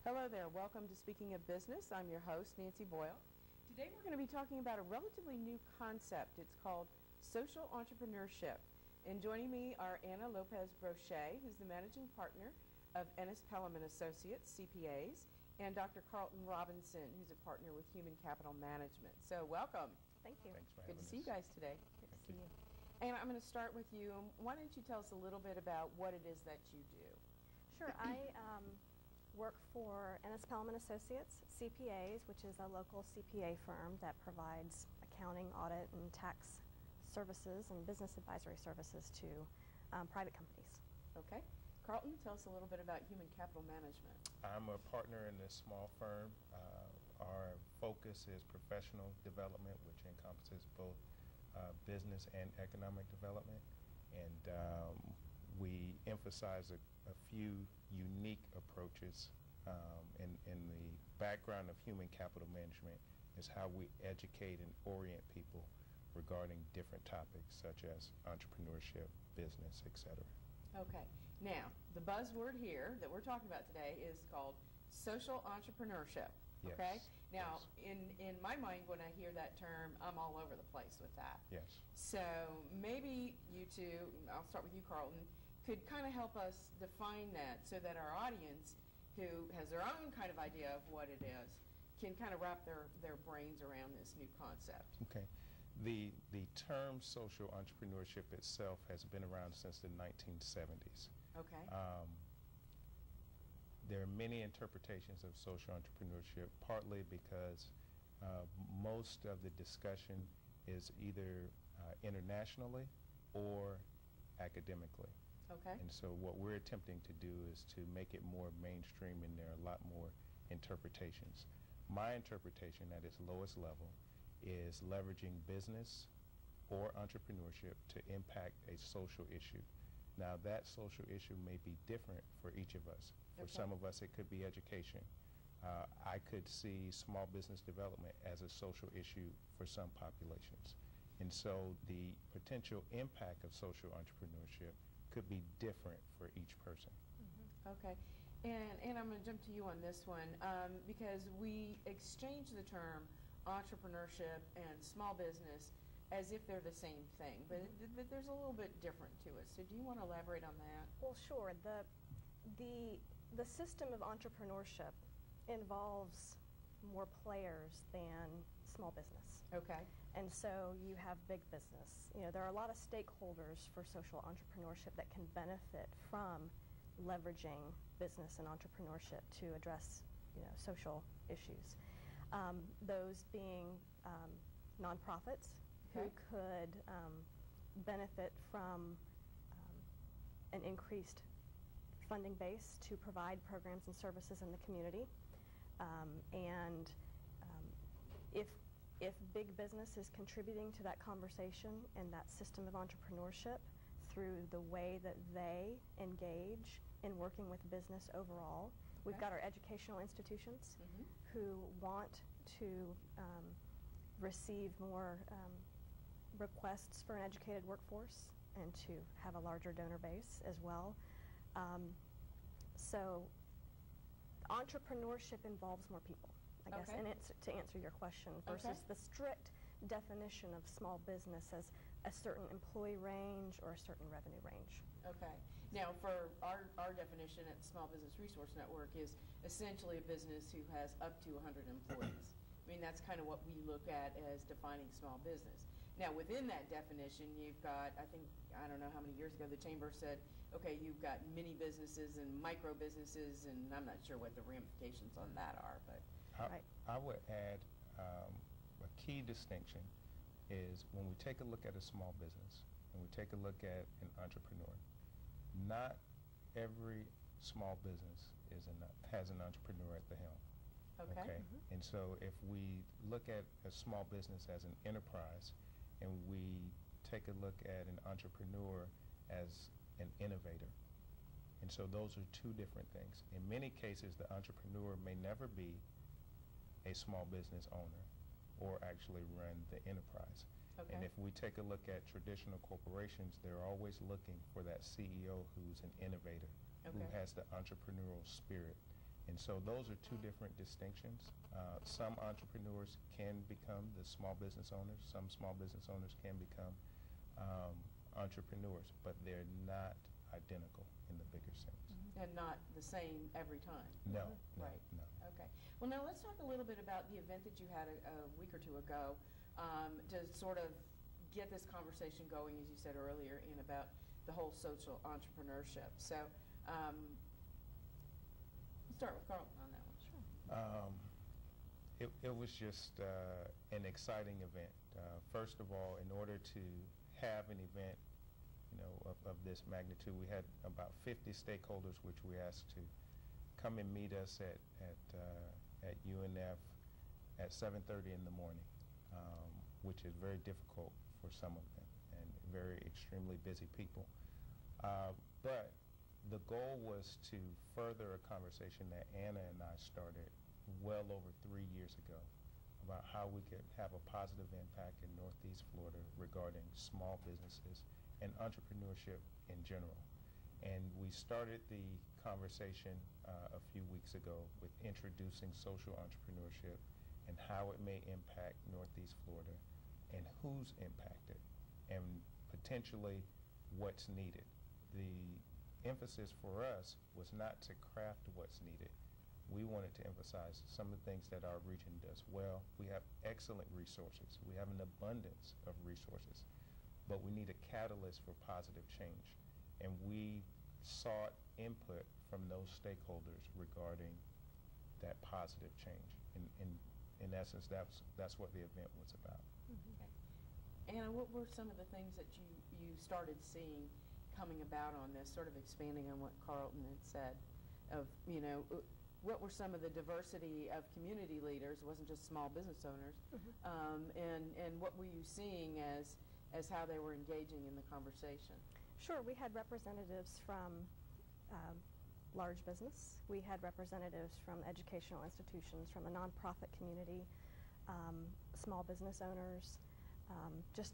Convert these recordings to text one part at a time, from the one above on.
Hello there. Welcome to Speaking of Business. I'm your host, Nancy Boyle. Today we're going to be talking about a relatively new concept. It's called social entrepreneurship. And joining me are Anna Lopez Brosche, who's the managing partner of Ennis Pelham and Associates, CPAs, and Dr. Carlton Robinson, who's a partner with Human Capital Management. So welcome. Thank you. Thanks for Good having to us. see you guys today. Good to see you. And I'm going to start with you. Why don't you tell us a little bit about what it is that you do? Sure. I work for Ennis Pelham and Associates, CPAs, which is a local CPA firm that provides accounting, audit, and tax services and business advisory services to private companies. Okay. Carlton, tell us a little bit about Human Capital Management. I'm a partner in this small firm. Our focus is professional development, which encompasses both business and economic development. And we emphasize a few unique approaches. In the background of human capital management is how we educate and orient people regarding different topics such as entrepreneurship, business, etc. Okay. Now, the buzzword here that we're talking about today is called social entrepreneurship. Yes. Okay? Now, Yes. in my mind, when I hear that term, I'm all over the place with that. Yes. So maybe you two, I'll start with you, Carlton, could kind of help us define that so that our audience, who has their own kind of idea of what it is, can kind of wrap their brains around this new concept. Okay. The term social entrepreneurship itself has been around since the 1970s. Okay. There are many interpretations of social entrepreneurship, partly because most of the discussion is either internationally or academically. Okay. And so what we're attempting to do is to make it more mainstream, and there are a lot more interpretations. My interpretation at its lowest level is leveraging business or entrepreneurship to impact a social issue. Now, that social issue may be different for each of us. For Okay. some of us, it could be education. I could see small business development as a social issue for some populations. And so the potential impact of social entrepreneurship could be different for each person. Mm-hmm. Okay. And I'm going to jump to you on this one because we exchange the term entrepreneurship and small business as if they're the same thing, but there's a little bit different to it. So do you want to elaborate on that? Well, sure. The system of entrepreneurship involves more players than small business. Okay. And so you have big business. You know, there are a lot of stakeholders for social entrepreneurship that can benefit from leveraging business and entrepreneurship to address, social issues. Those being nonprofits who Okay. could benefit from an increased funding base to provide programs and services in the community. And if big business is contributing to that conversation and that system of entrepreneurship through the way that they engage in working with business overall, we've Okay. got our educational institutions Mhm. who want to receive more requests for an educated workforce and to have a larger donor base as well. So entrepreneurship involves more people, I guess, Okay. and it's to answer your question versus Okay. the strict definition of small business as a certain employee range or a certain revenue range. Okay. Now, for our definition at the Small Business Resource Network is essentially a business who has up to 100 employees. I mean, that's kind of what we look at as defining small business. Now, within that definition, you've got, I don't know how many years ago, the Chamber said, okay, you've got mini businesses and micro businesses, and I'm not sure what the ramifications on that are, but. Right. I would add a key distinction is when we take a look at a small business and we take a look at an entrepreneur, not every small business has an entrepreneur at the helm. Okay. And so if we look at a small business as an enterprise and we take a look at an entrepreneur as an innovator, and so those are two different things. In many cases, the entrepreneur may never be a small business owner or actually run the enterprise. Okay. And if we take a look at traditional corporations, they're always looking for that CEO who's an innovator, who Okay. has the entrepreneurial spirit. And so those are two different distinctions. Some entrepreneurs can become the small business owners. Some small business owners can become entrepreneurs, but they're not identical in the bigger sense. And not the same every time. No, Right. no. Okay. Well, now let's talk a little bit about the event that you had a week or two ago to sort of get this conversation going, as you said earlier, in about the whole social entrepreneurship. So let's start with Carlton on that one. Sure. It was just an exciting event. First of all, in order to have an event, of this magnitude, we had about 50 stakeholders, which we asked to come and meet us at UNF at 7:30 in the morning, which is very difficult for some of them and very extremely busy people. But the goal was to further a conversation that Anna and I started well over 3 years ago about how we could have a positive impact in Northeast Florida regarding small businesses and entrepreneurship in general. And we started the conversation a few weeks ago with introducing social entrepreneurship and how it may impact Northeast Florida and who's impacted and potentially what's needed. The emphasis for us was not to craft what's needed. We wanted to emphasize some of the things that our region does well. We have excellent resources. We have an abundance of resources, but we need a catalyst for positive change. And we sought input from those stakeholders regarding that positive change. In essence, that's what the event was about. Okay. Anna, what were some of the things that you started seeing coming about on this, sort of expanding on what Carlton had said, of, what were some of the diversity of community leaders? It wasn't just small business owners. And what were you seeing as how they were engaging in the conversation? Sure. We had representatives from large business. We had representatives from educational institutions, from the nonprofit community, small business owners, just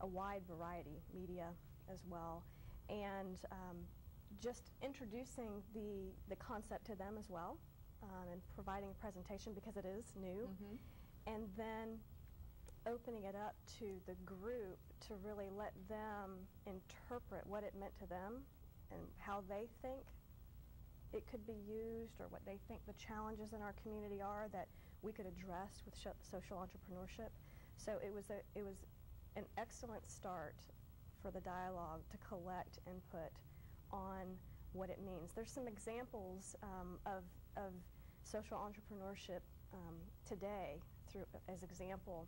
a wide variety, media as well, and just introducing the concept to them as well, and providing a presentation because it is new, and then opening it up to the group to really let them interpret what it meant to them and how they think it could be used, or what they think the challenges in our community are that we could address with social entrepreneurship. So it was an excellent start for the dialogue to collect input on what it means. There's some examples of social entrepreneurship today, as example,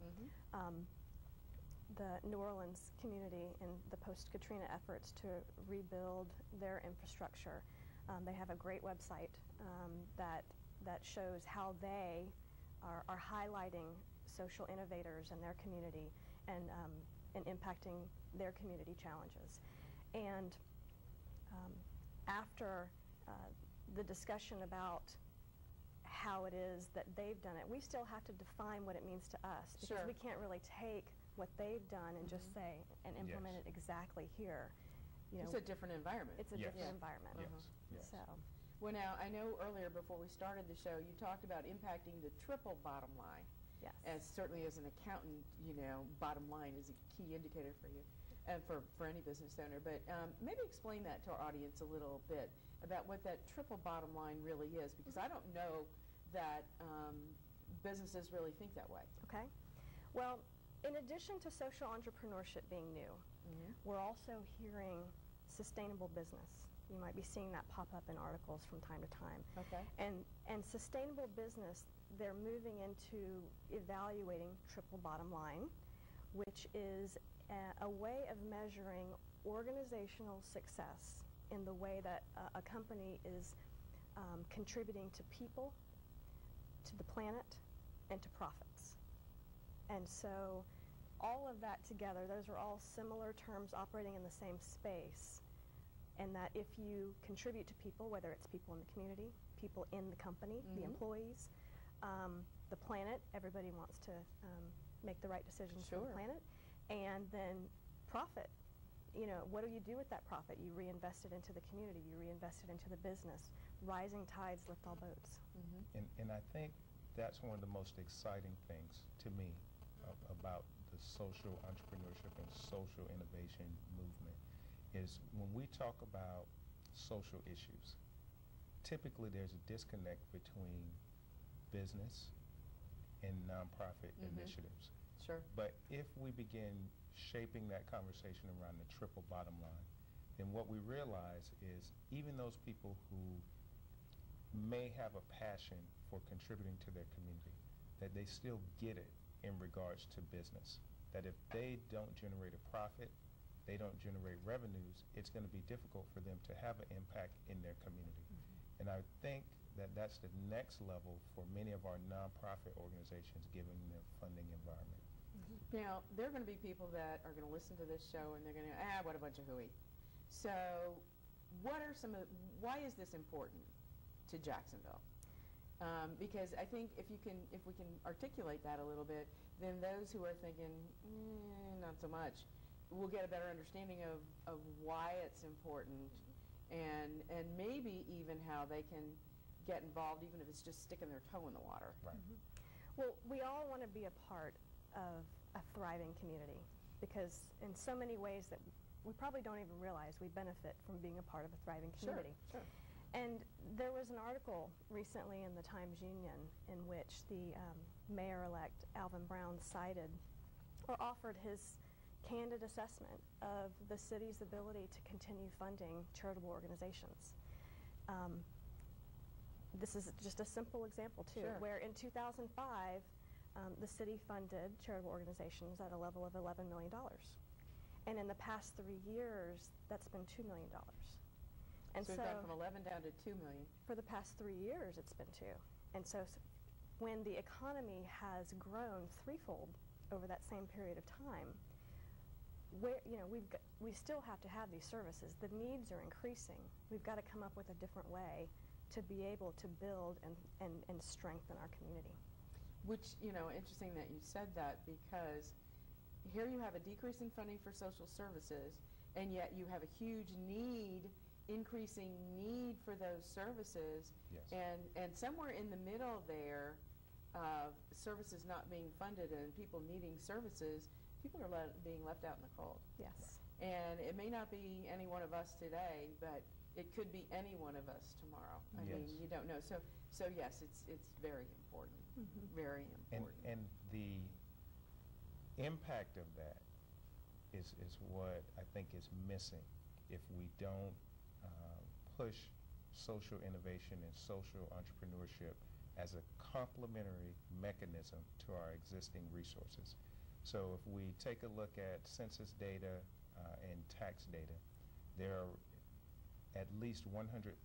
the New Orleans community and the post-Katrina efforts to rebuild their infrastructure. They have a great website that shows how they are highlighting social innovators in their community and impacting their community challenges. And after the discussion about how it is that they've done it, we still have to define what it means to us, because we can't really take what they've done and just say and implement it exactly here. It's a different environment. It's a different environment. Yes. So, well, now, I know earlier before we started the show, you talked about impacting the triple bottom line. yes. As certainly as an accountant, bottom line is a key indicator for you, and for any business owner. But maybe explain that to our audience a little bit about what that triple bottom line really is, because I don't know that businesses really think that way. Okay. Well, in addition to social entrepreneurship being new, we're also hearing sustainable business. You might be seeing that pop up in articles from time to time. Okay. And sustainable business, they're moving into evaluating triple bottom line, which is a way of measuring organizational success in the way that a company is contributing to people, to the planet, and to profits. And so all of that together, those are all similar terms operating in the same space, and that if you contribute to people, whether it's people in the community, people in the company, the employees, the planet, everybody wants to make the right decisions for the planet, and then profit. What do you do with that profit? You reinvest it into the community, you reinvest it into the business, rising tides lift all boats. And I think that's one of the most exciting things to me about the social entrepreneurship and social innovation movement is when we talk about social issues, typically there's a disconnect between business and nonprofit initiatives. Sure. But if we begin shaping that conversation around the triple bottom line, then what we realize is even those people who may have a passion for contributing to their community, that they still get it in regards to business. That if they don't generate a profit, they don't generate revenues, it's going to be difficult for them to have an impact in their community. And I think that that's the next level for many of our nonprofit organizations given their funding environment. Now, there are going to be people that are going to listen to this show and they're going to go, what a bunch of hooey. So what are why is this important to Jacksonville? Because I think if we can articulate that a little bit, then those who are thinking, not so much, will get a better understanding of why it's important and maybe even how they can get involved, even if it's just sticking their toe in the water. Right. Well, we all want to be a part of a thriving community because in so many ways that we probably don't even realize we benefit from being a part of a thriving community. Sure. And there was an article recently in the Times-Union in which the mayor-elect Alvin Brown cited or offered his candid assessment of the city's ability to continue funding charitable organizations. This is just a simple example, too, Sure. where in 2005, the city funded charitable organizations at a level of $11 million. And in the past 3 years, that's been $2 million. And so we've gone from 11 down to 2 million. For the past 3 years, it's been 2. And so when the economy has grown threefold over that same period of time, we still have to have these services. The needs are increasing. We've got to come up with a different way to be able to build and strengthen our community. Which, interesting that you said that, because here you have a decrease in funding for social services, and yet you have a huge increasing need for those services. Yes. And somewhere in the middle there of services not being funded and people needing services, people are being left out in the cold. Yes. And it may not be any one of us today, but it could be any one of us tomorrow. I mean, you don't know. So yes, it's very important. Very important. And the impact of that is what I think is missing if we don't push social innovation and social entrepreneurship as a complementary mechanism to our existing resources. So if we take a look at census data and tax data, there are at least 135,000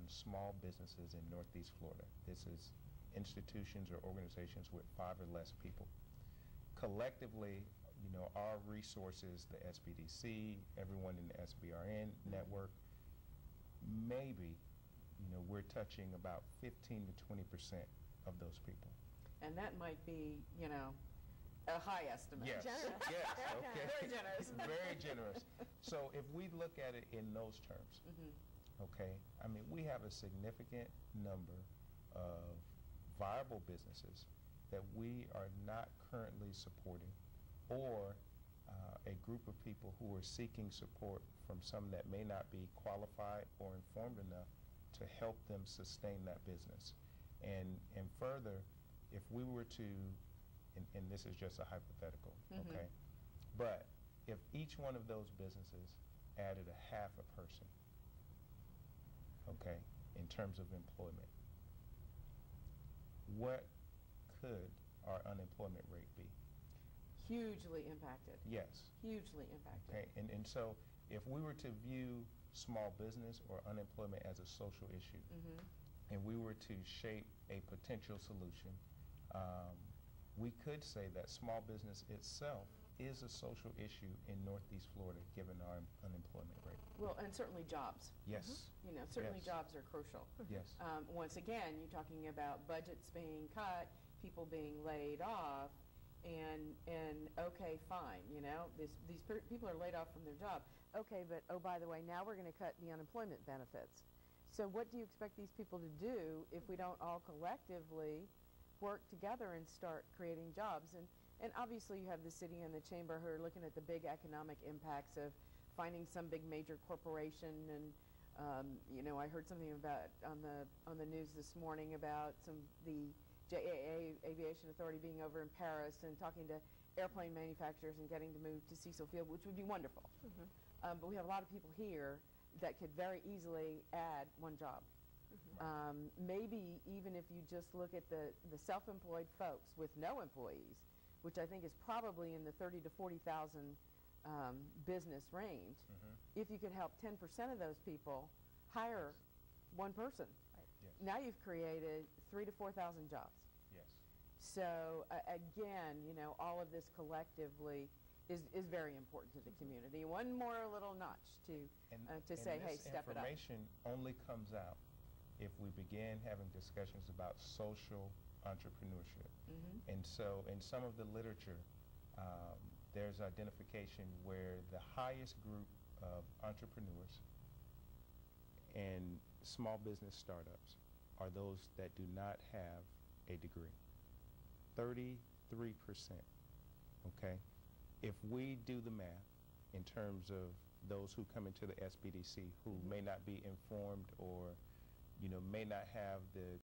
small businesses in Northeast Florida. This is institutions or organizations with 5 or less people. Collectively, our resources, the SBDC, everyone in the SBRN network, maybe, we're touching about 15 to 20% of those people. And that might be, a high estimate. Yes. Generous. Yes. Okay. Very generous. Very generous. So if we look at it in those terms, okay, I mean, we have a significant number of viable businesses that we are not currently supporting, or a group of people who are seeking support from some that may not be qualified or informed enough to help them sustain that business. And further, if we were to, and this is just a hypothetical, okay, but if each one of those businesses added a half a person, okay, in terms of employment, what could our unemployment rate be? Hugely impacted. Yes. Hugely impacted. Okay, and so if we were to view small business or unemployment as a social issue, and we were to shape a potential solution, we could say that small business itself is a social issue in Northeast Florida given our unemployment rate. Well, and certainly jobs. Yes. Certainly Yes. jobs are crucial. Yes. Once again, you're talking about budgets being cut, people being laid off, and okay, fine, these people are laid off from their job. Okay, but oh, by the way, now we're going to cut the unemployment benefits. So what do you expect these people to do if we don't all collectively work together and start creating jobs? And obviously you have the city and the chamber who are looking at the big economic impacts of finding some big major corporation. And I heard something about on the news this morning about the JAA Aviation Authority being over in Paris and talking to airplane manufacturers and getting to move to Cecil Field, which would be wonderful. Mm-hmm. But we have a lot of people here that could very easily add one job. Mm-hmm. Maybe even if you just look at the self-employed folks with no employees, which I think is probably in the 30 to 40,000 business range, if you could help 10% of those people hire one person, Right. Yes. now you've created 3,000 to 4,000 jobs. Yes. So again, all of this collectively is very important to the community. One more little notch to say, hey, step it up. This information only comes out if we begin having discussions about social entrepreneurship. And so in some of the literature, there's identification where the highest group of entrepreneurs and small business startups are those that do not have a degree. 33%, okay? If we do the math in terms of those who come into the SBDC who may not be informed or, may not have the